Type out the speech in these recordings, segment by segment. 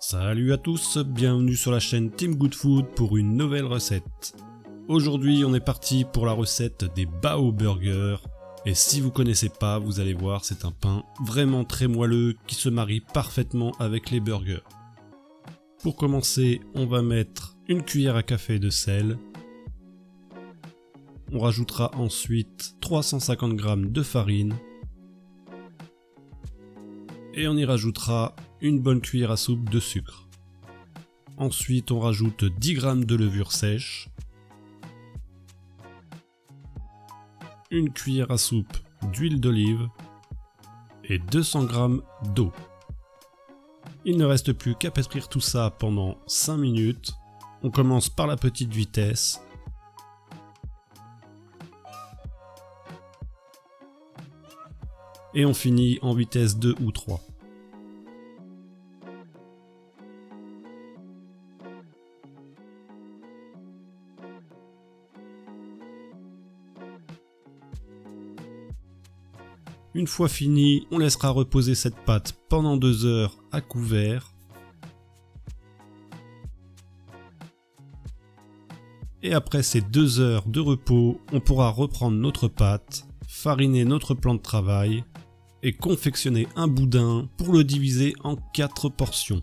Salut à tous, bienvenue sur la chaîne Team Good Food pour une nouvelle recette. Aujourd'hui on est parti pour la recette des Bao Burgers. Et si vous connaissez pas, vous allez voir, c'est un pain vraiment très moelleux qui se marie parfaitement avec les burgers. Pour commencer, on va mettre une cuillère à café de sel. On rajoutera ensuite 350 g de farine. Et on y rajoutera une bonne cuillère à soupe de sucre. Ensuite, on rajoute 10 g de levure sèche, une cuillère à soupe d'huile d'olive et 200 g d'eau. Il ne reste plus qu'à pétrir tout ça pendant 5 minutes. On commence par la petite vitesse. Et on finit en vitesse 2 ou 3. Une fois fini, on laissera reposer cette pâte pendant 2 heures à couvert. Et après ces 2 heures de repos, on pourra reprendre notre pâte, fariner notre plan de travail et confectionner un boudin pour le diviser en 4 portions.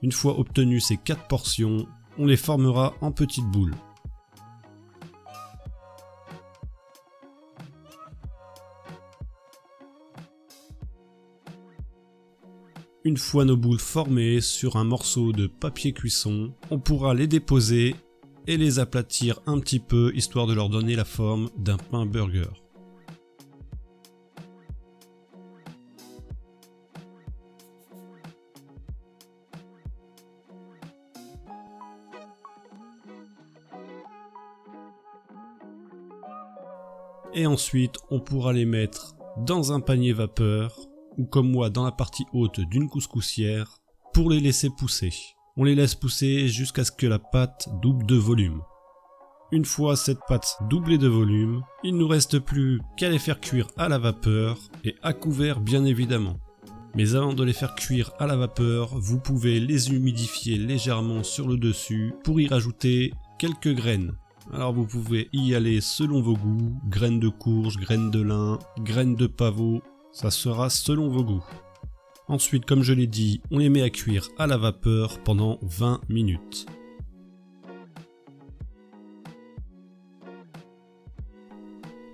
Une fois obtenu ces 4 portions, on les formera en petites boules. Une fois nos boules formées sur un morceau de papier cuisson, on pourra les déposer et les aplatir un petit peu histoire de leur donner la forme d'un pain burger. Et ensuite, on pourra les mettre dans un panier vapeur ou comme moi dans la partie haute d'une couscoussière pour les laisser pousser. On les laisse pousser jusqu'à ce que la pâte double de volume. Une fois cette pâte doublée de volume, il ne nous reste plus qu'à les faire cuire à la vapeur et à couvert bien évidemment. Mais avant de les faire cuire à la vapeur, vous pouvez les humidifier légèrement sur le dessus pour y rajouter quelques graines. Alors vous pouvez y aller selon vos goûts, graines de courge, graines de lin, graines de pavot, ça sera selon vos goûts. Ensuite, comme je l'ai dit, on les met à cuire à la vapeur pendant 20 minutes.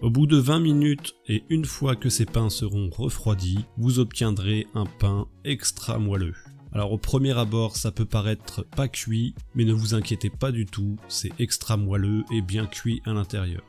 Au bout de 20 minutes et une fois que ces pains seront refroidis, vous obtiendrez un pain extra moelleux. Alors au premier abord, ça peut paraître pas cuit, mais ne vous inquiétez pas du tout, c'est extra moelleux et bien cuit à l'intérieur.